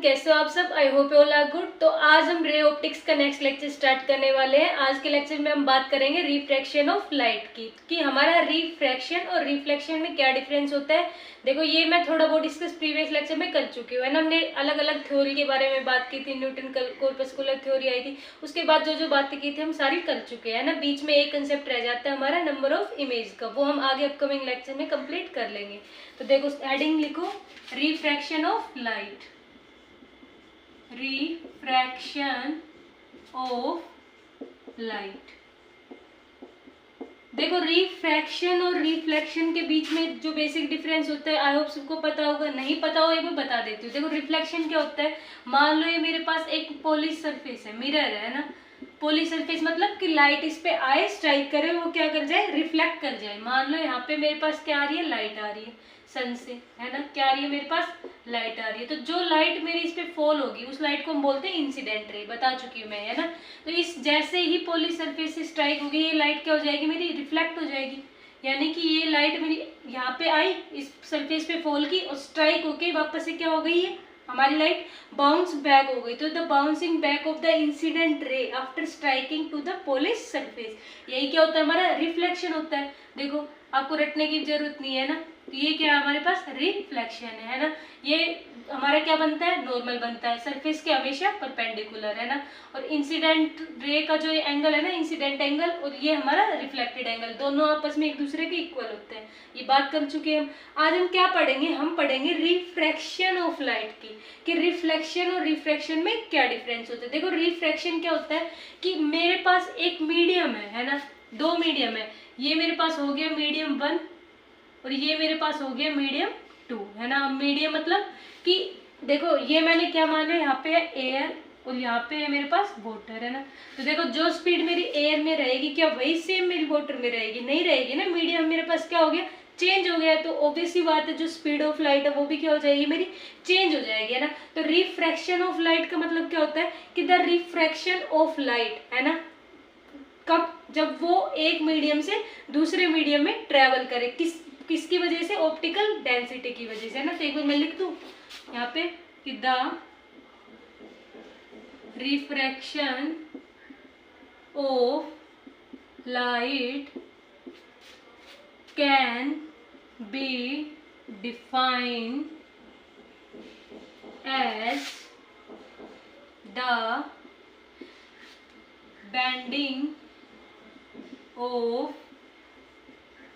कैसे हो आप सब। I hope all are good. तो आज हम रे ऑप्टिक्स का नेक्स्ट लेक्चर स्टार्ट करने वाले हैं। आज के लेक्चर में हम बात करेंगे रिफ्रैक्शन ऑफ लाइट की, कि हमारा रिफ्रैक्शन और रिफ्लेक्शन में क्या डिफरेंस होता है। देखो ये मैं थोड़ा बहुत डिस्कस प्रीवियस लेक्चर में कर चुकी हूँ, है ना। हमने अलग अलग थ्योरी के बारे में बात की थी, न्यूटन कॉर्पस्कुलर थ्योरी आई थी, उसके बाद जो जो बातें की थी हम सारी कर चुके हैं ना। बीच में एक कंसेप्ट रह जाता है हमारा नंबर ऑफ इमेज का, वो हम आगे अपकमिंग लेक्चर में कंप्लीट कर लेंगे। तो देखो हेडिंग लिखो, refraction of light. Refraction of light. देखो रिफ्रैक्शन और रिफ्लेक्शन के बीच में जो बेसिक डिफरेंस होता है, आई होप सबको पता होगा, नहीं पता हो एक बार बता देती हूँ। देखो रिफ्लेक्शन क्या होता है, मान लो ये मेरे पास एक पॉलिश सरफेस है, मिरर है ना। पॉलिश सरफेस मतलब कि लाइट इस पे आए, स्ट्राइक करे, वो क्या कर जाए, रिफ्लेक्ट कर जाए। मान लो यहाँ पे मेरे पास क्या आ रही है, लाइट आ रही है सन से, है ना। क्या आ रही है मेरे पास, लाइट आ रही है। तो जो लाइट मेरी इस पे फॉल होगी उस लाइट को हम बोलते हैं इंसिडेंट रे, बता चुकी हूँ मैं, है ना। तो इस जैसे ही पॉलिश सरफेस से स्ट्राइक होगी, ये लाइट क्या हो जाएगी मेरी, रिफ्लेक्ट हो जाएगी। यानी कि ये लाइट मेरी यहाँ पे आई, इस सरफेस पे फॉल की और स्ट्राइक होके वापस से क्या हो गई है, हमारी लाइट बाउंस बैक हो गई। तो the bouncing back of the incident ray after striking to the polish surface, यही क्या होता है, हमारा रिफ्लेक्शन होता है। देखो आपको रटने की जरूरत नहीं है ना। तो ये क्या है हमारे पास, रिफ्लेक्शन है ना। ये हमारा क्या बनता है, नॉर्मल बनता है, सरफेस के हमेशा परपेंडिकुलर, है ना। और इंसिडेंट रे का जो एंगल है ना, इंसिडेंट एंगल, और ये हमारा रिफ्लेक्टेड एंगल, दोनों आपस में एक दूसरे के इक्वल होते हैं। ये बात कर चुके हैं हम। आज हम क्या पढ़ेंगे, हम पढ़ेंगे रिफ्रैक्शन ऑफ लाइट की, कि रिफ्लेक्शन और रिफ्रैक्शन में क्या डिफरेंस होता है। देखो रिफ्रैक्शन क्या होता है कि मेरे पास एक मीडियम है ना, दो मीडियम है। ये मेरे पास हो गया मीडियम 1 और ये मेरे पास हो गया मीडियम 2, है ना। मीडियम मतलब कि देखो ये मैंने क्या माना, यहाँ पे है एयर और यहाँ पे है मेरे पास वाटर, है ना। तो देखो जो स्पीड मेरी एयर में रहेगी क्या वही सेम मेरी वाटर में रहेगी, नहीं रहेगी ना। मीडियम मेरे पास क्या हो गया, चेंज हो गया। तो ऑब्वियसली बात है जो स्पीड ऑफ लाइट है वो भी क्या हो जाएगी मेरी, चेंज हो जाएगी, है ना। तो रिफ्रैक्शन ऑफ लाइट का मतलब क्या होता है कि द रिफ्रैक्शन ऑफ लाइट, है ना, कब, जब वो एक मीडियम से दूसरे मीडियम में ट्रेवल करे, किसकी वजह से, ऑप्टिकल डेंसिटी की वजह से, है ना। तो एक बार मैं लिख दूं यहाँ पे कि the refraction of light can be defined as the bending of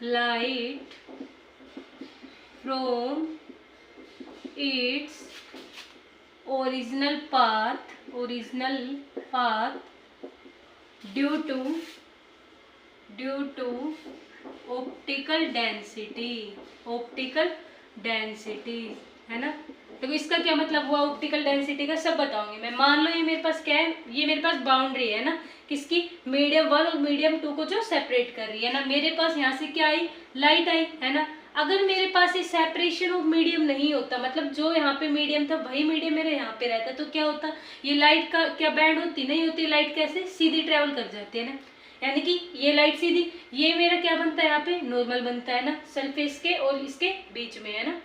light from its original path due to optical density, है ना। देखो इसका क्या मतलब हुआ, ऑप्टिकल डेंसिटी का सब बताऊंगी मैं। मान लो ये मेरे पास क्या है, ये मेरे पास बाउंड्री है ना, किसकी, मीडियम 1 और मीडियम 2 को जो सेपरेट कर रही है ना। मेरे पास यहाँ से क्या आई, लाइट आई, है ना। अगर मेरे पास ये सेपरेशन ऑफ मीडियम नहीं होता, मतलब जो यहाँ पे मीडियम था वही मीडियम मेरे यहाँ पे रहता, तो क्या होता, ये लाइट का क्या बैंड होती, नहीं होती। लाइट कैसे सीधी ट्रेवल कर जाती है ना, यानी कि ये लाइट सीधी, ये मेरा क्या बनता है यहाँ पे, नॉर्मल बनता है ना, सरफेस के और इसके बीच में, है ना,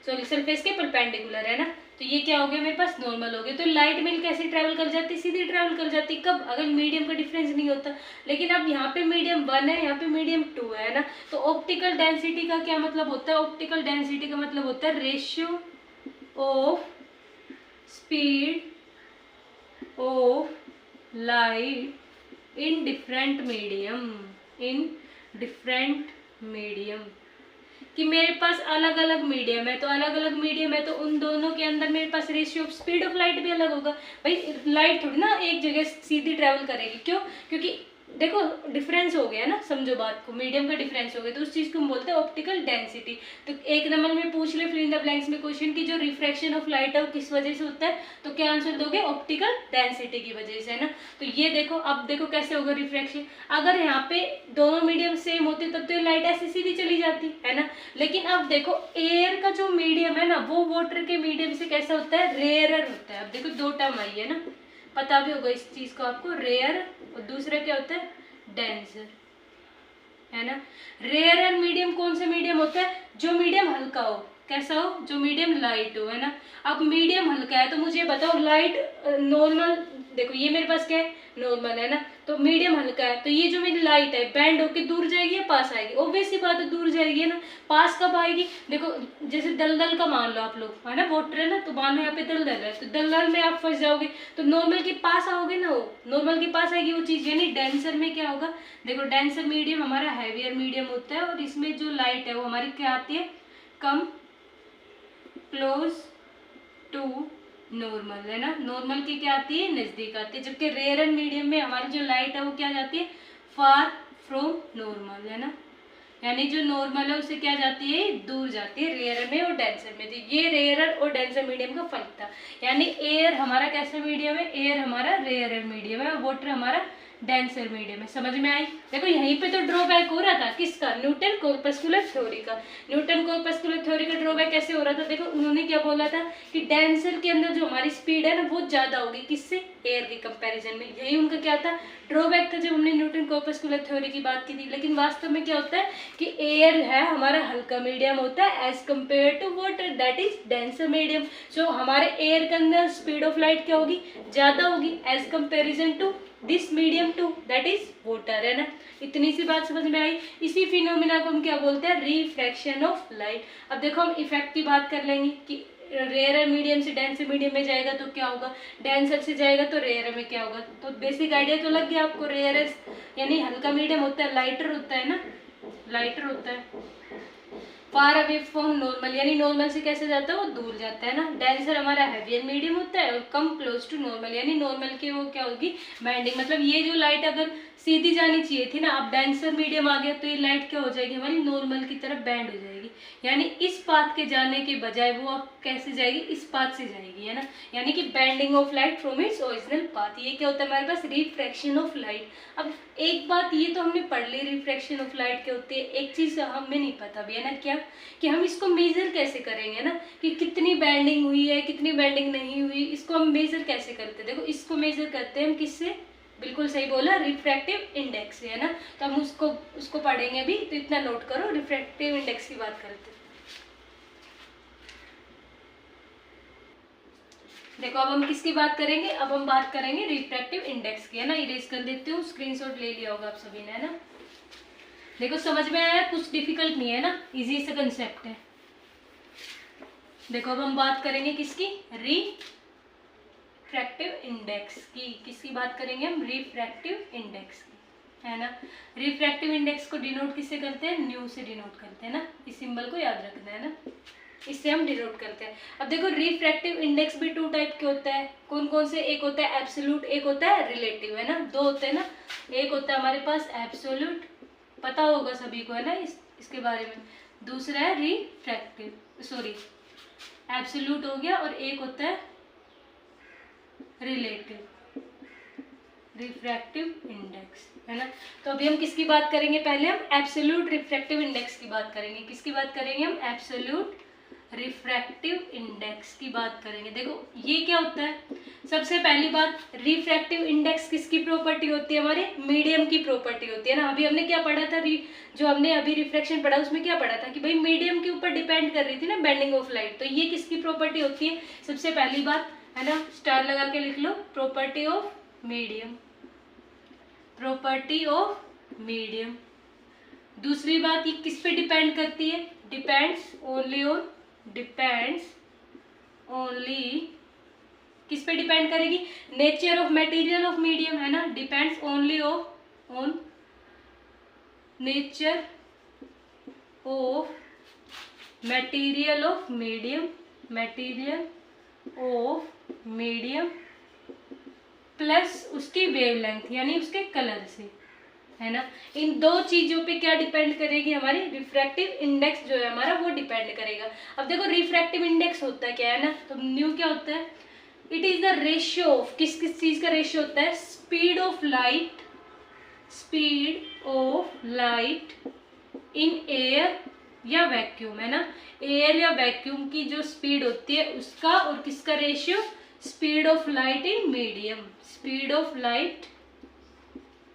सॉरी सरफेस के परपेंडिकुलर, है ना। तो ये क्या हो गया मेरे पास, नॉर्मल हो गया। तो लाइट मेरी कैसे ट्रैवल कर जाती, सीधी ट्रैवल कर जाती, कब, अगर मीडियम का डिफरेंस नहीं होता। लेकिन अब यहाँ पे मीडियम 1 है, यहाँ पे मीडियम 2 है ना। तो ऑप्टिकल डेंसिटी का क्या मतलब होता है, ऑप्टिकल डेंसिटी का मतलब होता है ratio of speed of light in different medium, कि मेरे पास अलग अलग मीडियम है, तो अलग अलग मीडियम है तो उन दोनों के अंदर मेरे पास ratio of speed of light भी अलग होगा। भाई लाइट थोड़ी ना एक जगह सीधी ट्रैवल करेगी, क्यों, क्योंकि देखो डिफरेंस हो गया ना, समझो बात को, मीडियम का डिफरेंस हो गया, तो उस चीज को हम बोलते हैं ऑप्टिकल डेंसिटी। तो एक नंबर में पूछ ले फिल इन द ब्लैंक्स में क्वेश्चन की जो रिफ्रैक्शन ऑफ लाइट है वो किस वजह से होता है, तो क्या आंसर दोगे, ऑप्टिकल डेंसिटी की वजह से, है ना। तो ये देखो, अब देखो कैसे होगा रिफ्रैक्शन। अगर यहाँ पे दोनों मीडियम सेम होते तब तो लाइट ऐसे सीधी चली जाती, है ना। लेकिन अब देखो एयर का जो मीडियम है ना वो वाटर के मीडियम से कैसा होता है, रेयरर होता है। अब देखो दो टर्म आई है ना, पता भी होगा इस चीज को आपको, रेयर और दूसरा क्या होता है, डेंसर, है ना। रेयर एंड मीडियम कौन सा मीडियम होता है, जो मीडियम हल्का हो, कैसा हो, जो मीडियम लाइट हो, है ना। अब मीडियम हल्का है, तो मुझे बताओ लाइट नॉर्मल, देखो ये मेरे पास क्या है, नॉर्मल है ना, तो मीडियम हल्का है, तो ये जो मेरी लाइट है बैंड होके दूर जाएगी या पास आएगी, ऑब्वियस सी बात है दूर जाएगी, है ना। पास कब आएगी, देखो जैसे दलदल का मान लो आप लोग, है ना, वाटर है ना, तो मान लो यहाँ पे दलदल है, तो दलदल में आप फंस जाओगे, तो नॉर्मल के पास आओगे ना, वो नॉर्मल के पास आएगी वो चीज। यानी डेंसर में क्या होगा, देखो डेंसर मीडियम हमारा हैवियर मीडियम होता है, और इसमें जो लाइट है वो हमारी क्या आती है, कम क्लोज टू नॉर्मल, है ना। नॉर्मल की क्या आती है, नजदीक आती है, जबकि रेयर एंड मीडियम में हमारी जो लाइट है वो क्या जाती है, फार फ्रॉम नॉर्मल, है ना। यानी जो नॉर्मल है उससे क्या जाती है, दूर जाती है, रेयर में और डेंसर में। तो ये रेयर और डेंसर मीडियम का फर्क था। यानी एयर हमारा कैसा मीडियम है, एयर हमारा रेयर मीडियम है और वाटर हमारा डेंसर मीडियम है। समझ में आई। देखो यहीं पे तो ड्रॉबैक हो रहा था, किसका, न्यूटन कॉर्पस्कुलर थ्योरी का। न्यूटन कॉर्पस्कुलर थ्योरी का ड्रॉबैक कैसे हो रहा था, देखो उन्होंने क्या बोला था कि डेंसर के अंदर जो हमारी स्पीड है ना वो ज्यादा होगी, किससे, एयर के कंपैरिजन में। यही उनका क्या था, ड्रॉबैक था, जब हमने न्यूटन कॉर्पस्कुलर थ्योरी की बात की थी। लेकिन वास्तव में क्या होता है कि एयर है हमारा हल्का मीडियम होता है as compare to water, that is denser medium. So हमारे एयर के अंदर स्पीड ऑफ लाइट क्या होगी, ज्यादा होगी as comparison to this medium two, that is water, है ना। इतनी सी बात समझ में आई। इसी फिनोमिना को हम क्या बोलते हैं, रिफ्रैक्शन ऑफ लाइट। अब देखो हम इफेक्ट की बात कर लेंगे कि रेयर मीडियम से डेंसर मीडियम में जाएगा तो क्या होगा, डेंसर से जाएगा तो रेयर में क्या होगा। तो बेसिक आइडिया तो लग गया आपको। रेयर यानी हल्का मीडियम होता है, लाइटर होता है ना, लाइटर होता है, फार अवे फ्रॉम नॉर्मल, यानी नॉर्मल से कैसे जाता है, वो दूर जाता है ना। डेंसर हमारा हैवियर मीडियम होता है और कम क्लोज टू नॉर्मल, यानी नॉर्मल की वो क्या होगी, बैंडिंग। मतलब ये जो लाइट अगर सीधी जानी चाहिए थी ना, अब डेंसर मीडियम आ गया तो ये लाइट क्या हो जाएगी, हमारी नॉर्मल की तरफ बैंड हो जाएगी। यानी इस पाथ के जाने के बजाय वो अब कैसे जाएगी, इस पाथ से जाएगी, है ना। यानी कि bending of light from its original path. ये क्या होता है हमारे पास, रिफ्रैक्शन ऑफ लाइट। अब एक बात ये तो हमने पढ़ ली, रिफ्रैक्शन ऑफ लाइट क्या होती है। एक चीज हमें नहीं पता भी, है ना, क्या, कि हम इसको मेजर कैसे करेंगे ना, कि कितनी बैंडिंग हुई है, कितनी बैंडिंग नहीं हुई, इसको हम मेजर कैसे करते हैं। देखो इसको मेजर करते हैं हम किससे, बिल्कुल सही बोला, रिफ्रैक्टिव इंडेक्स से, है ना। तो हम उसको पढ़ेंगे भी, तो इतना नोट करो, रिफ्रैक्टिव इंडेक्स की बात करते हैं। देखो अब हम किसकी बात करेंगे, अब हम बात करेंगे रिफ्रैक्टिव इंडेक्स की, है ना। इरेज कर देती हूँ, स्क्रीनशॉट ले लिया होगा आप सभी ने, है ना। देखो समझ में आया, कुछ डिफिकल्ट नहीं है ना, इजी सा कंसेप्ट है। देखो अब हम बात करेंगे किसकी, रिफ्रैक्टिव इंडेक्स की। किसकी बात करेंगे हम, रिफ्रैक्टिव इंडेक्स की, है ना। रिफ्रैक्टिव इंडेक्स को डिनोट किससे करते हैं, न्यू से डिनोट करते हैं ना। इस सिंबल को याद रखना है ना, इससे हम डिनोट करते हैं। अब देखो रिफ्रैक्टिव इंडेक्स भी टू टाइप के होता है। कौन कौन से, एक होता है एब्सोल्यूट, एक होता है रिलेटिव, है ना। दो होते हैं ना, एक होता है हमारे पास एब्सोल्यूट, पता होगा सभी को, है ना, इसके बारे में। दूसरा है रिफ्रैक्टिव, सॉरी एब्सोल्यूट हो गया, और एक होता है रिलेटिव, रिफ्रैक्टिव इंडेक्स, है ना। तो अभी हम किसकी बात करेंगे, पहले हम एब्सोल्यूट रिफ्रैक्टिव इंडेक्स की बात करेंगे। किसकी बात करेंगे हम, एब्सोल्यूट रिफ्रैक्टिव इंडेक्स की बात करेंगे। देखो ये क्या होता है, सबसे पहली बात, रिफ्रैक्टिव इंडेक्स किसकी प्रॉपर्टी होती है, हमारे मीडियम की प्रॉपर्टी होती है ना। अभी हमने क्या पढ़ा था, जो हमने अभी रिफ्रैक्शन पढ़ा उसमें क्या पढ़ा था कि भाई मीडियम के ऊपर डिपेंड कर रही थी ना बेंडिंग ऑफ लाइट। तो ये किसकी प्रॉपर्टी होती है, सबसे पहली बात, है ना, स्टार लगा के लिख लो, property of medium, property of medium. दूसरी बात, ये किस पे डिपेंड करती है, depends only on, depends only, किस पे डिपेंड करेगी, nature of material of medium, है ना। Depends only on nature of material of medium, material of medium plus उसकी वेवलेंथ, यानी उसके कलर से, है ना। इन दो चीजों पे क्या डिपेंड करेगी, हमारी रिफ्रैक्टिव इंडेक्स जो है हमारा वो डिपेंड करेगा। अब देखो रिफ्रैक्टिव इंडेक्स होता क्या है ना, तो न्यू क्या होता है, it is the ratio of, किस किस चीज का रेशियो होता है, speed of light, speed of light in air या वैक्यूम, है ना। एयर या वैक्यूम की जो स्पीड होती है उसका, और किसका ratio, speed of light in medium, speed of light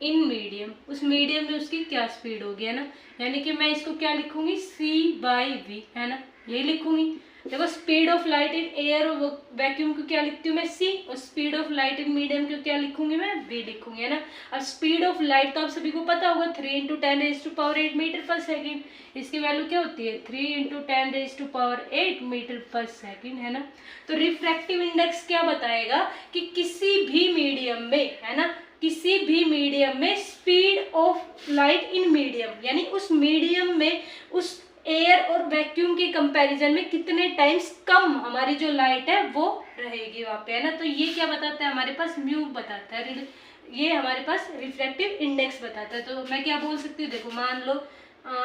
in medium, उस मीडियम में उसकी क्या स्पीड होगी, है ना। यानी कि मैं इसको क्या लिखूंगी, C/V, है ना, यही लिखूंगी। देखो speed of light in air और वैक्यूम को क्या लिखती हूँ मैं c, और speed of light in medium को क्या लिखूंगी मैं v लिखूंगी, है ना। अब स्पीड ऑफ लाइट तो आप सभी को पता होगा 3 × 10⁸ मीटर पर सेकेंड, इसकी वैल्यू क्या होती है 3 × 10⁸ मीटर पर सेकेंड, है ना। तो रिफ्रैक्टिव इंडेक्स क्या बताएगा कि किसी भी मीडियम में, है ना, किसी भी मीडियम में speed of light in medium, यानी उस मीडियम में उस एयर और वैक्यूम के कंपैरिजन में कितने टाइम्स कम हमारी जो लाइट है वो रहेगी वहाँ पे, है ना। तो ये क्या बताता है हमारे पास, म्यू बताता है, ये हमारे पास रिफ्रैक्टिव इंडेक्स बताता है। तो मैं क्या बोल सकती हूँ, देखो मान लो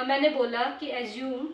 मैंने बोला कि assume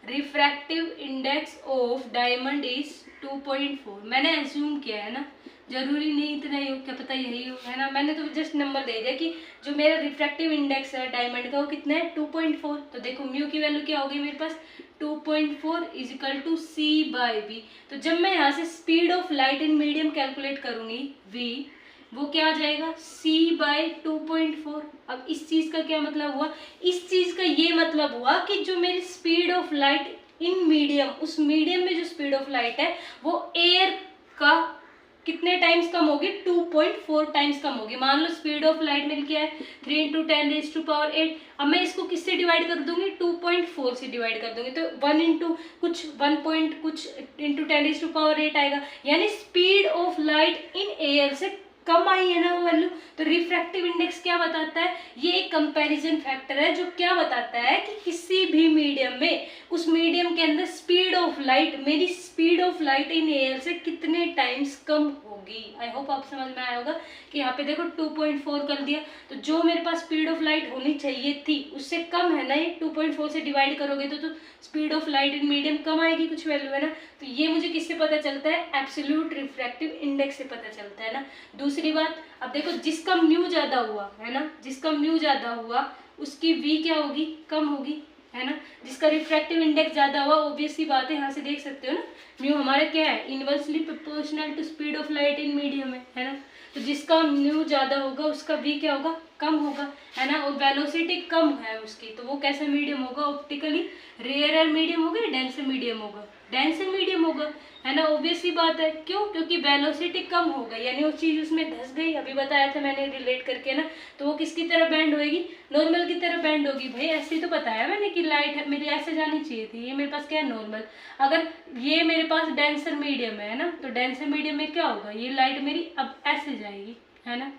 refractive index of diamond is 2.4। मैंने एज्यूम किया है ना, जरूरी नहीं इतना ही हो, क्या पता यही हो, है ना। मैंने तो जस्ट नंबर दे दिया कि जो मेरा रिफ्रैक्टिव इंडेक्स है डायमंड का वो कितना है 2.4। तो देखो म्यू की वैल्यू क्या होगी मेरे पास 2.4 = c/v। तो जब मैं यहाँ से speed of light in medium calculate करूंगी v, वो क्या आ जाएगा c/2.4। अब इस चीज का क्या मतलब हुआ, इस चीज का ये मतलब हुआ कि जो मेरी speed of light in medium, उस मीडियम में जो स्पीड ऑफ लाइट है वो एयर का कितने टाइम्स कम होगी 2.4 टाइम्स कम होगी। मान लो स्पीड ऑफ लाइट मेरी क्या है 3 × 10⁸। अब मैं इसको किससे डिवाइड कर दूंगी 2.4 से डिवाइड कर दूंगी, तो 1 × कुछ 1 पॉइंट कुछ × 10⁸ आएगा, यानी speed of light in air से कम आई है ना वो वैल्यू। तो रिफ्रैक्टिव इंडेक्स क्या बताता है, ये एक कंपैरिजन फैक्टर है जो क्या बताता है कि किसी भी मीडियम में, उस मीडियम के अंदर स्पीड ऑफ लाइट, मेरी speed of light in air से कितने टाइम्स कम होगी। आई होप आप समझ में आया होगा कि यहाँ पे देखो 2.4 कर दिया, तो जो मेरे पास स्पीड ऑफ लाइट होनी चाहिए थी उससे कम है ना, ये 2.4 से डिवाइड करोगे तो speed of light in medium कम आएगी कुछ वैल्यू, है ना। तो ये मुझे किससे पता चलता है, एब्सोल्यूट रिफ्रैक्टिव इंडेक्स से पता चलता है ना। दूसरी बात, अब देखो जिसका म्यू ज्यादा हुआ, है ना, जिसका म्यू ज्यादा हुआ उसकी वी क्या होगी, कम होगी, है ना। जिसका रिफ्रैक्टिव इंडेक्स ज्यादा हुआ, ऑब्वियस सी बात है, यहाँ से देख सकते हो ना, म्यू हमारा क्या है inversely proportional to speed of light in medium है ना। तो जिसका म्यू ज्यादा होगा उसका वी क्या होगा, कम होगा, है ना। और वेलोसिटी कम है उसकी, तो वो कैसा मीडियम होगा, ऑप्टिकली रेयर मीडियम होगा या डेंसर मीडियम होगा, डेंसर मीडियम होगा, है ना। ऑब्वियस सी बात है, क्यों, क्योंकि वेलोसिटी कम हो गई, यानी वो चीज उसमें धंस गई, अभी बताया था मैंने रिलेट करके ना। तो वो किसकी तरह बैंड होएगी, नॉर्मल की तरह बैंड होगी। भाई ऐसे ही तो बताया मैंने कि लाइट मेरी ऐसे जानी चाहिए थी, ये मेरे पास क्या है नॉर्मल, अगर ये मेरे पास डेंसर मीडियम है ना, तो डेंसर मीडियम में क्या होगा, ये लाइट मेरी अब ऐसे जाएगी, है ना।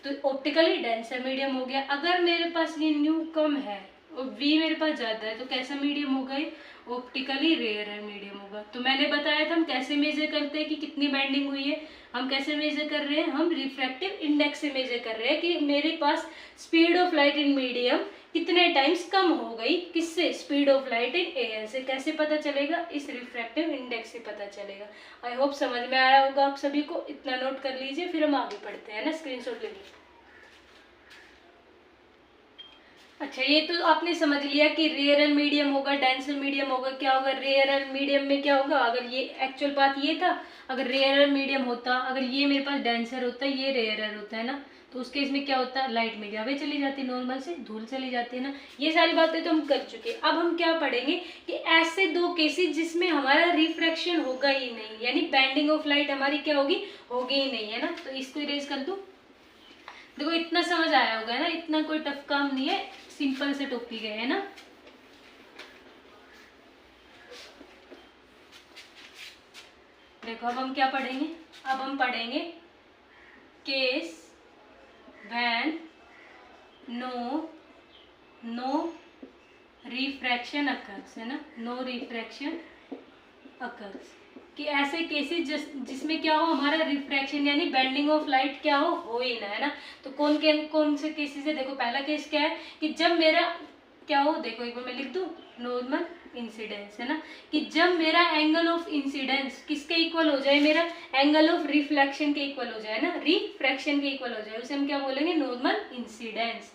तो ऑप्टिकली डेंसर मीडियम हो गया। अगर मेरे पास ये न्यू कम है और वी मेरे पास ज्यादा है, तो कैसा मीडियम होगा, ऑप्टिकली रेयर मीडियम होगा। तो मैंने बताया था हम कैसे मेजर करते हैं कि कितनी बैंडिंग हुई है, हम कैसे मेजर कर रहे हैं, हम रिफ्रैक्टिव इंडेक्स से मेजर कर रहे हैं कि मेरे पास speed of light in medium कितने टाइम्स कम हो गई, किससे, speed of light in air से। कैसे पता चलेगा, इस रिफ्रैक्टिव इंडेक्स से पता चलेगा। आई होप समझ में आया होगा आप सभी को, इतना नोट कर लीजिए, फिर हम आगे पढ़ते हैं ना, स्क्रीनशॉट ले लीजिए। अच्छा, ये तो आपने समझ लिया कि रेयर मीडियम होगा, डेंसर मीडियम होगा, क्या होगा रेयर मीडियम में क्या होगा, अगर ये एक्चुअल बात ये था, अगर रेयर मीडियम होता, अगर ये मेरे पास डेंसर होता, ये रेयर होता है ना, तो उस केस में क्या होता है, लाइट मेरी हवा चली जाती, नॉर्मल से धूल चली जाती है ना। ये सारी बातें तो हम कर चुके। अब हम क्या पढ़ेंगे कि ऐसे दो केसेस जिसमें हमारा रिफ्रैक्शन होगा ही नहीं, यानी बैंडिंग ऑफ लाइट हमारी क्या होगी, होगी ही नहीं, है ना। तो इसको इरेज कर दूं। देखो इतना समझ आया होगा ना, इतना कोई टफ काम नहीं है, सिंपल से टॉपिक है ना। देखो अब हम क्या पढ़ेंगे, अब हम पढ़ेंगे case when no refraction occurs, है ना, नो रिफ्रैक्शन अकर्स, कि ऐसे केसेस जिसमें क्या हो, हमारा रिफ्रैक्शन यानी बेंडिंग ऑफ लाइट क्या हो ही ना, है ना। तो कौन से केसेस है, देखो पहला केस क्या है कि जब मेरा क्या हो, देखो एक बार मैं लिख दूं, नॉर्मल इंसिडेंस, है ना, कि जब मेरा एंगल ऑफ इंसिडेंस किसके इक्वल हो जाए, मेरा एंगल ऑफ रिफ्लेक्शन के इक्वल हो जाए ना, रिफ्रैक्शन के इक्वल हो जाए, उसे हम क्या बोलेंगे, नॉर्मल इंसिडेंस।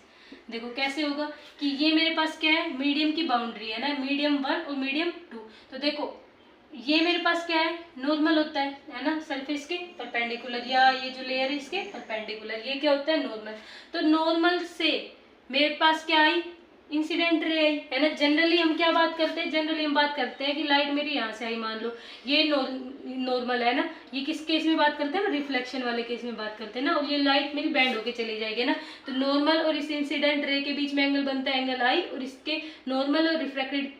देखो कैसे होगा कि ये मेरे पास क्या है, मीडियम की बाउंड्री है ना, मीडियम 1 और मीडियम 2। तो देखो ये मेरे पास क्या है, नॉर्मल होता है ना, सरफेस के परपेंडिकुलर, या ये जो लेयर है इसके परपेंडिकुलर, ये क्या होता है, नॉर्मल। तो नॉर्मल से मेरे पास क्या आई, इंसिडेंट रे आई, है ना। जनरली हम क्या बात करते हैं, जनरली हम बात करते हैं कि लाइट मेरी यहाँ से आई, मान लो ये नॉर्मल है ना, ये किस केस में बात करते हैं ना, रिफ्लेक्शन वाले केस में बात करते हैं ना, और ये लाइट मेरी बैंड होके चली जाएगी ना। तो नॉर्मल और इस इंसिडेंट रे के बीच में एंगल बनता है एंगल आई, और इसके नॉर्मल और रिफ्लेक्टेड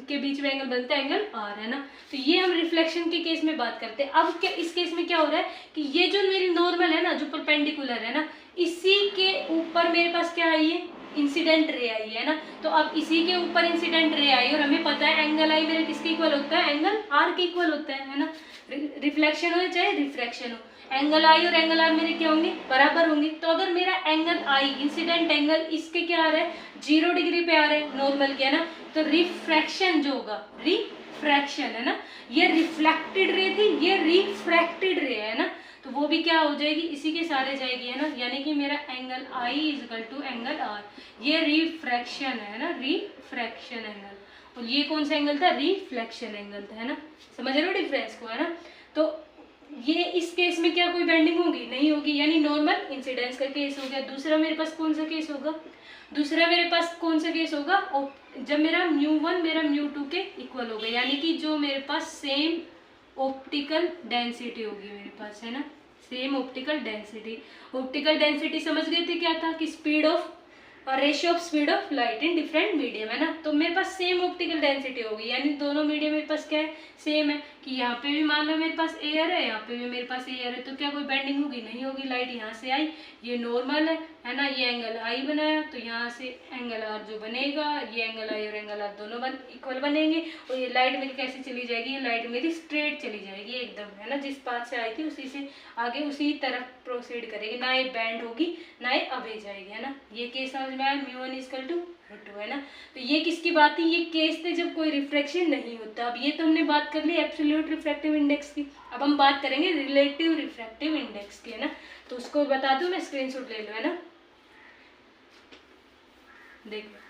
के बीच में एंगल बनता है एंगल आर, है ना। तो ये हम रिफ्लेक्शन के केस में बात करते हैं। अब क्या इस केस में क्या हो रहा है कि ये जो मेरी नॉर्मल है ना, जो परपेंडिकुलर है ना, इसी के ऊपर मेरे पास क्या आई है, इंसिडेंट रे आई है ना। तो अब इसी के ऊपर इंसिडेंट रे आई, और हमें पता है एंगल आई मेरे किसके इक्वल होता है, एंगल आर के इक्वल होता है ना। रिफ्लेक्शन हो चाहे रिफ्रैक्शन हो, एंगल आई और एंगल आर मेरे क्या होंगे, बराबर होंगे। तो अगर मेरा एंगल आई इंसिडेंट एंगल इसके क्या आ रहा है, 0 डिग्री पे आ रहा है नॉर्मल के, है ना। तो रिफ्रैक्शन जो होगा, रिफ्रैक्शन, है ना, ये रिफ्लेक्टेड रे थी, ये रिफ्रैक्टेड रे है ना, तो वो भी क्या हो जाएगी, इसी के सारे जाएगी, है ना। यानी कि मेरा angle I is equal to angle R, ये रिफ्रैक्शन है ना, रिफ्रैक्शन एंगल, और ये कौन सा एंगल था, रिफ्लेक्शन एंगल था, है ना। समझ रहे हो डिफरेंस को, है ना। तो ये इस केस में क्या कोई बेंडिंग होगी, नहीं होगी, यानी नॉर्मल इंसिडेंस का केस हो गया। दूसरा मेरे पास कौन सा केस होगा, दूसरा मेरे पास कौन सा केस होगा, जब मेरा μ1 मेरा μ2 के इक्वल होगा, यानी कि जो मेरे पास सेम ऑप्टिकल डेंसिटी होगी मेरे पास, है ना, same optical density. Optical density समझ गए थे क्या था, कि speed of ratio of speed of light in different medium, है ना। तो मेरे पास सेम ऑप्टिकल डेंसिटी होगी, यानी दोनों मीडियम मेरे पास क्या है, सेम है। कि यहाँ पे भी मान लो मेरे पास एयर है, यहाँ पे भी मेरे पास एयर है, तो क्या कोई बेंडिंग होगी, नहीं होगी। लाइट यहाँ से आई, ये नॉर्मल है ना, ये एंगल आई बनाया, तो यहाँ से एंगल आर जो बनेगा, ये एंगल आई और एंगल आर दोनों इक्वल बनेंगे, और ये लाइट मेरी कैसे चली जाएगी, ये लाइट मेरी स्ट्रेट चली जाएगी एकदम, है ना, जिस पाथ से आई थी उसी से आगे उसी तरफ प्रोसीड करेगी, ना ये बैंड होगी ना ये अवे जाएगी, है ना। ये केस समझ में आया, μ1 इक्वल टू μ2, है ना। तो ये किसकी बात थी, ये केस थे जब कोई रिफ्रैक्शन नहीं होता। अब ये तो हमने बात कर ली एब्सोल्यूट रिफ्रैक्टिव इंडेक्स की, अब हम बात करेंगे रिलेटिव रिफ्रैक्टिव इंडेक्स की, है ना। तो उसको बता दूं मैं, स्क्रीनशॉट ले लो, है ना, देखो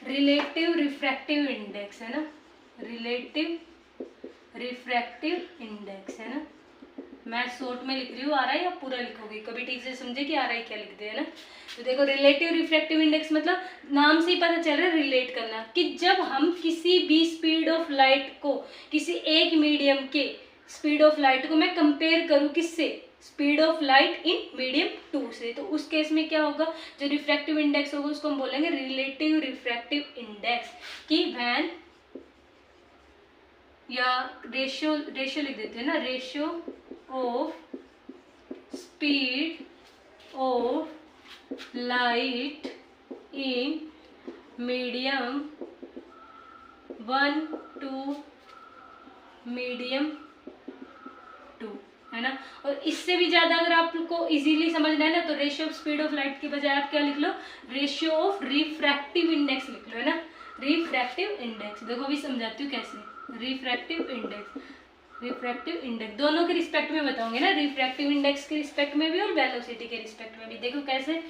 रिलेटिव रिफ्रैक्टिव इंडेक्स, है ना, रिलेटिव रिफ्रैक्टिव इंडेक्स, है ना। मैं शॉर्ट में लिख रही हूँ, आ रहा है या पूरा लिखोगे, कभी ठीक से समझे कि आ रहा है क्या लिख दे, है ना। तो देखो रिलेटिव रिफ्रैक्टिव इंडेक्स मतलब नाम से ही पता चल रहा है रिलेट करना, कि जब हम किसी भी स्पीड ऑफ लाइट को, किसी एक मीडियम के स्पीड ऑफ लाइट को मैं कंपेयर करूँ किससे, speed of light in medium 2 से, तो उस केस में क्या होगा, जो रिफ्रैक्टिव इंडेक्स होगा उसको हम बोलेंगे रिलेटिव रिफ्रैक्टिव इंडेक्स। कि वैन या रेशियो लिख देते हैं ना, ratio of speed of light in medium 1 to medium 2, है ना। और इससे भी ज्यादा अगर आपको इजीली समझना है ना, तो ratio of speed of light के बजाय आप क्या लिख लो, रेशियो ऑफ रिफ्रैक्टिव इंडेक्स लिख लो, है ना, रिफ्रैक्टिव इंडेक्स। देखो अभी समझाती हूँ कैसे, रिफ्रैक्टिव इंडेक्स, रिफ्रैक्टिव इंडेक्स दोनों के रिस्पेक्ट में बताऊंगे ना, रिफ्रैक्टिव इंडेक्स के रिस्पेक्ट में भी और वेलोसिटी के रिस्पेक्ट में भी। देखो कैसे,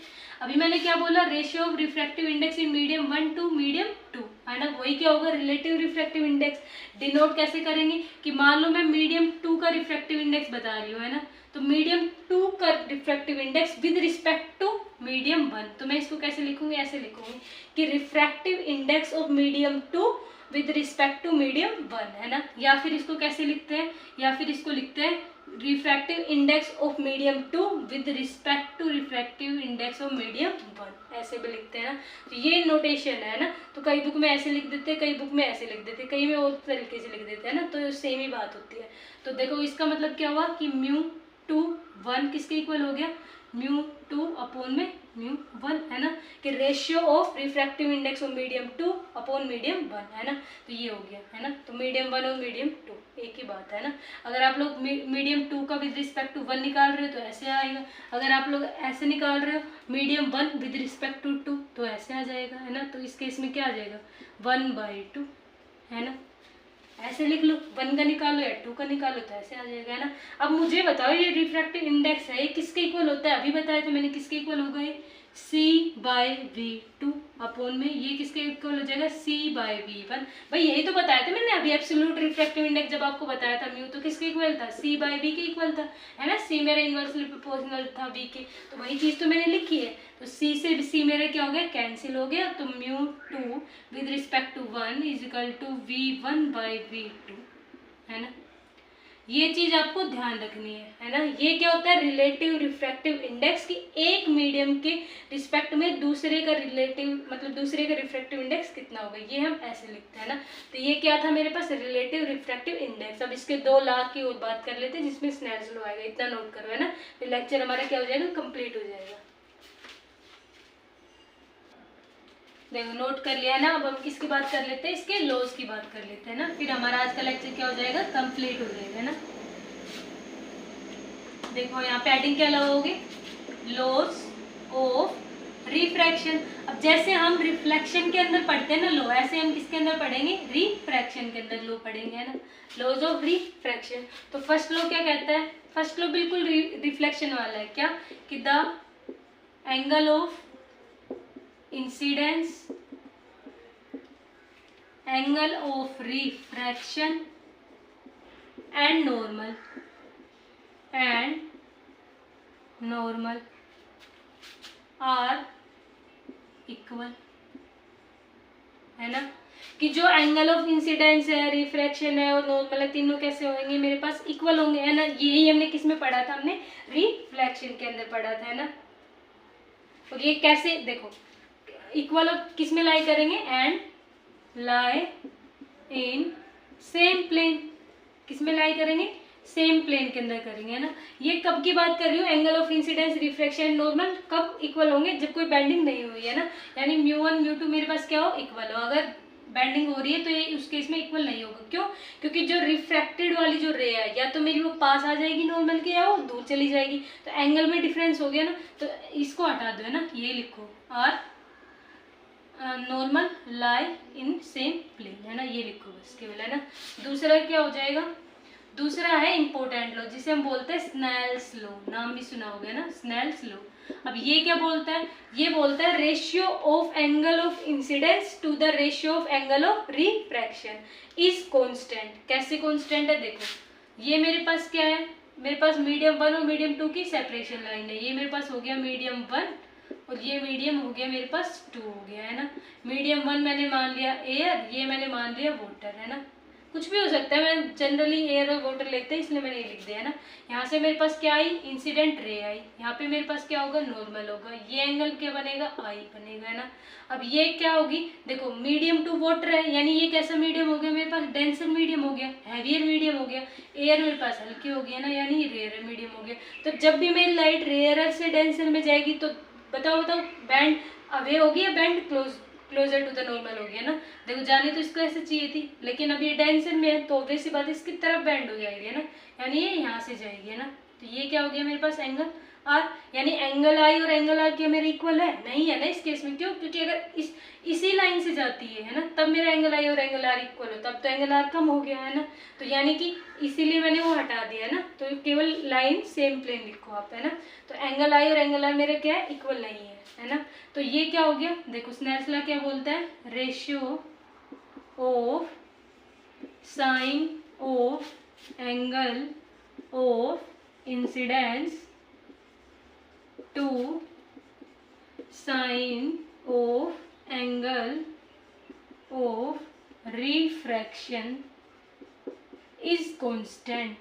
अभी मैंने क्या बोला, ratio of refractive index in medium 1 to medium 2, है ना, वही क्या होगा रिलेटिव रिफ्रैक्टिव इंडेक्स। डिनोट कैसे करेंगे, कि मान लो मैं मीडियम 2 का रिफ्रैक्टिव इंडेक्स बता रही हूँ, है ना, तो मीडियम 2 का refractive index with respect to medium 1, तो मैं इसको कैसे लिखूंगी, ऐसे लिखूंगी कि refractive index of medium 2 with respect to medium 1, है ना। या फिर इसको कैसे लिखते हैं, या फिर इसको लिखते हैं refractive index of medium 2 with respect to refractive index of medium 1, ऐसे भी लिखते हैं ना। तो ये नोटेशन है ना, तो कई बुक में ऐसे लिख देते हैं, कई बुक में ऐसे लिख देते हैं, कई में और तरीके से लिख देते हैं ना, तो सेम ही बात होती है। तो देखो इसका मतलब क्या हुआ कि μ2 1 किसके इक्वल हो गया, μ2 अपॉन में μ1, है ना, कि ratio of refractive index of medium 2 upon medium 1, है ना। तो ये हो गया, है ना, तो मीडियम 1 और मीडियम 2 एक ही बात है ना। अगर आप लोग मीडियम 2 का विद रिस्पेक्ट टू 1 निकाल रहे हो तो ऐसे आएगा, अगर आप लोग ऐसे निकाल रहे हो मीडियम 1 विद रिस्पेक्ट टू 2 तो ऐसे आ जाएगा, है ना। तो इस केस में क्या आ जाएगा 1/2, है ना, ऐसे लिख लो, 1 का निकालो या 2 का निकालो तो ऐसे आ जाएगा, है ना। अब मुझे बताओ ये रिफ्रैक्टिव इंडेक्स है, ये किसके इक्वल होता है, अभी बताया तो मैंने किसके इक्वल होगा, ये C/V2 अपॉन में ये किसके इक्वल हो जाएगा C/V1। भाई यही तो बताया था मैंने अभी, एब्सोल्यूट रिफ्रैक्टिव इंडेक्स जब आपको बताया था म्यू तो किसके इक्वल था, C/V के इक्वल था, है ना। C मेरा इनवर्सली प्रोपोर्शनल था V के, तो वही चीज़ तो मैंने लिखी है। तो C से C मेरा क्या हो गया, कैंसिल हो गया, तो μ2 with respect to 1 is equal to V1/V2, है ना। ये चीज आपको ध्यान रखनी है ना। ये क्या होता है, रिलेटिव रिफ्रैक्टिव इंडेक्स की एक मीडियम के रिस्पेक्ट में दूसरे का रिलेटिव मतलब दूसरे का रिफ्रैक्टिव इंडेक्स कितना होगा, ये हम ऐसे लिखते हैं ना। तो ये क्या था मेरे पास, रिलेटिव रिफ्रैक्टिव इंडेक्स। अब इसके 2 लाख की और बात कर लेते हैं जिसमें स्नेल्स लॉ आएगा, इतना नोट करो, है ना। फिर लेक्चर हमारा क्या हो जाएगा, कंप्लीट हो जाएगा। देखो नोट कर लिया है ना। अब हम किसकी बात कर लेते हैं, इसके लॉज की बात कर लेते हैं ना, फिर हमारा आज का लेक्चर क्या हो जाएगा, कंप्लीट हो जाएगा ना। देखो यहाँ पे एडिंग क्या लगाओगे, लॉज ऑफ रिफ्रैक्शन। अब जैसे हम रिफ्लेक्शन के अंदर पढ़ते हैं ना लॉ, ऐसे हम किसके अंदर पढ़ेंगे, रिफ्रैक्शन के अंदर लॉ पढ़ेंगे, है ना, लॉज ऑफ रिफ्रैक्शन। तो फर्स्ट लॉ क्या कहता है, फर्स्ट लॉ बिल्कुल रिफ्लेक्शन वाला है, क्या कि the angle of incidence, angle of refraction and normal are equal, है ना। कि जो एंगल ऑफ इंसिडेंस है, रिफ्रैक्शन है और नॉर्मल है, तीनों कैसे होंगे मेरे पास, इक्वल होंगे, है ना। यही हमने किस में पढ़ा था, हमने रिफ्लेक्शन के अंदर पढ़ा था, है ना। और ये कैसे, देखो इक्वल किस में लाई करेंगे, and lie in same plane, किस में लाई करेंगे, सेम प्लेन के अंदर करेंगे, है ना। ये कब की बात कर रही हूँ, angle of incidence, refraction, normal कब इक्वल होंगे, जब कोई बेंडिंग नहीं हुई है ना, यानी μ1 μ2 मेरे पास क्या हो, इक्वल हो। अगर बेंडिंग हो रही है तो ये उस केस में इक्वल नहीं होगा, क्यों, क्योंकि जो रिफ्रैक्टेड वाली जो रे है या तो मेरी वो पास आ जाएगी नॉर्मल के, या वो दूर चली जाएगी, तो एंगल में डिफरेंस हो गया ना, तो इसको हटा दो, है ना, ये लिखो और normal lie in same plane, है ना, ये लिखो बस केवल, है ना। दूसरा क्या हो जाएगा, दूसरा है इंपॉर्टेंट लॉ जिसे हम बोलते हैं स्नेल्स लॉ, नाम भी सुना होगा ना, स्नेल्स लॉ। अब ये क्या बोलता है, ये बोलता है ratio of angle of incidence to the ratio of angle of refraction is constant. कैसे कांस्टेंट है, देखो ये मेरे पास क्या है, मेरे पास मीडियम 1 और मीडियम 2 की सेपरेशन लाइन है, ये मेरे पास हो गया मीडियम 1 और ये मीडियम हो गया मेरे पास 2 हो गया, है ना। मीडियम 1 मैंने मान लिया एयर, ये मैंने मान लिया वाटर, है ना, कुछ भी हो सकता है, मैं जनरली एयर और वाटर लेते हैं इसलिए मैंने ये लिख दिया, है ना। यहाँ से मेरे पास क्या आई, इंसिडेंट रे आई, यहाँ पे मेरे पास क्या होगा, नॉर्मल होगा, ये एंगल क्या बनेगा, आई बनेगा, है ना। अब ये क्या होगी, देखो मीडियम टू वाटर है, यानी ये कैसा मीडियम हो गया मेरे पास, डेंसर मीडियम हो गया, हैवियर मीडियम हो गया, एयर मेरे पास हल्की हो गई, है ना, यानी रेयर मीडियम हो गया। तो जब भी मेरी लाइट रेयर से डेंसर में जाएगी तो बताओ बैंड अवे होगी या bend closer to the normal हो गया ना। देखो जाने तो इसको ऐसे चाहिए थी, लेकिन अब ये डेंसर में है तो ऑब्वियस सी बात है इसकी तरफ बैंड हो जाएगी, है ना, यानी ये यहाँ से जाएगी, है ना। तो ये क्या हो गया मेरे पास, एंगल आर, यानी एंगल आई और एंगल आर क्या मेरे इक्वल है, नहीं है ना इस केस में, क्यों, क्योंकि अगर इसी लाइन से जाती है ना, तब मेरा एंगल आई और एंगल आर इक्वल हो, तब तो एंगल आर कम हो गया, है ना। तो यानी कि इसीलिए मैंने वो हटा दिया, है ना, तो केवल लाइन सेम प्लेन लिखो आप, है ना। तो एंगल आई और एंगल आर मेरे क्या है, इक्वल नहीं है ना। तो ये क्या हो गया, देखो स्नेल्स लॉ क्या बोलता है, ratio of sine of angle of incidence to sine of angle of refraction is constant,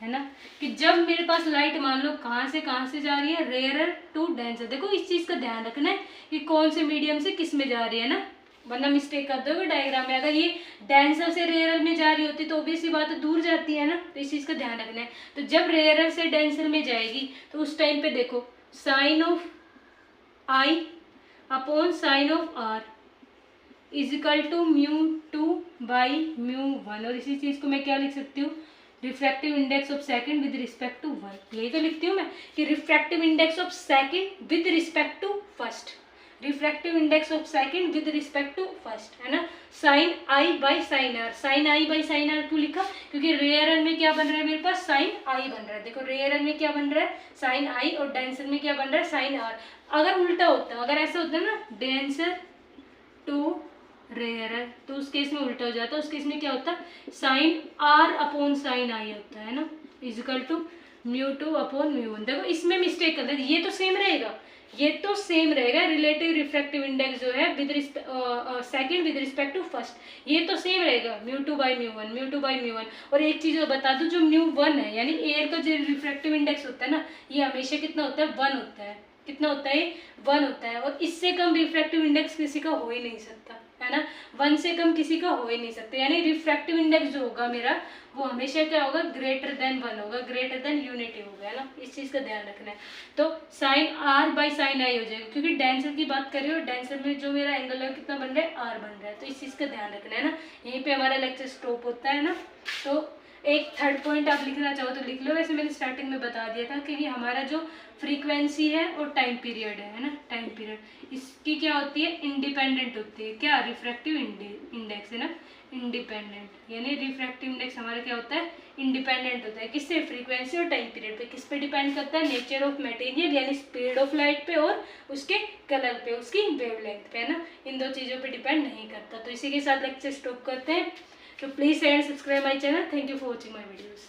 है ना। कि जब मेरे पास लाइट मान लो कहाँ से जा रही है, रेयरर टू डेंसर, देखो इस चीज का ध्यान रखना है कि कौन से मीडियम से किस में जा रही है ना, वरना मिस्टेक कर दोगे डायग्राम में। अगर ये डेंसर से रेयरर में जा रही होती तो ऑब्वियस सी बात है दूर जाती है ना, तो इस चीज का ध्यान रखना है। तो जब रेयरर से डेंसर में जाएगी तो उस टाइम पे देखो sine of I upon sine of R is equal to μ2/μ1, और इसी चीज को मैं क्या लिख सकती हूँ, refractive index of second with respect to 1। यही तो लिखती हूँ मैं कि refractive index of second with respect to first, refractive index of second with respect to first, है ना। Sine i by sine r. Sine i by sine r क्यों लिखा? क्योंकि रेयर में क्या बन रहा है मेरे पास, साइन आई बन रहा है। देखो रेयर में क्या बन रहा है, साइन आई, और डेंसर में क्या बन रहा है, साइन आर। अगर उल्टा होता, अगर ऐसा होता ना डेंसर टू रेयर है, तो उस केस में उल्टा हो जाता है। उस केस में क्या होता है, sine r upon sine i होता है ना, equal to mu two upon mu one. देखो इसमें मिस्टेक कर देते, ये तो सेम रहेगा, ये तो सेम रहेगा। रिलेटिव रिफ्रैक्टिव इंडेक्स जो है with second with respect to first, ये तो सेम रहेगा, mu two by mu one, mu two by mu one. और एक चीज बता दूं, जो म्यू वन है यानी एयर का जो रिफ्रैक्टिव इंडेक्स होता है ना, ये हमेशा कितना होता है, 1 होता है। कितना होता है, 1 होता है। और इससे कम रिफ्रैक्टिव इंडेक्स किसी का हो ही नहीं सकता, है ना, 1 से कम किसी का हो ही नहीं सकता। यानी रिफ्रैक्टिव इंडेक्स जो होगा मेरा, वो हमेशा क्या होगा, ग्रेटर देन 1 होगा, ग्रेटर देन यूनिटी होगा, है ना, इस चीज़ का ध्यान रखना है। तो साइन आर बाई साइन आई हो जाएगा, क्योंकि डेंसर की बात कर रही हो, डेंसर में जो मेरा एंगल है कितना बन रहा है, आर बन रहा है। तो इस चीज़ का ध्यान रखना है ना। यहीं पे हमारा लेक्चर स्टॉप होता है ना। तो एक थर्ड पॉइंट आप लिखना चाहो तो लिख लो। वैसे मैंने स्टार्टिंग में बता दिया था कि ये हमारा जो फ्रीक्वेंसी है और टाइम पीरियड है ना, टाइम पीरियड इसकी क्या होती है, इंडिपेंडेंट होती है। क्या, रिफ्रैक्टिव इंडेक्स है ना, इंडिपेंडेंट। यानी रिफ्रैक्टिव इंडेक्स हमारा क्या होता है, इंडिपेंडेंट होता है। किससे, फ्रीक्वेंसी और टाइम पीरियड पे। किस पे डिपेंड करता है, नेचर ऑफ मटेरियल यानी स्पीड ऑफ लाइट पे और उसके कलर पे, उसकी वेवलेंथ पे, है ना, इन दो चीज़ों पे डिपेंड नहीं करता। तो इसी के साथ लेक्चर स्टॉप करते हैं। तो please and subscribe my channel. Thank you for watching my videos.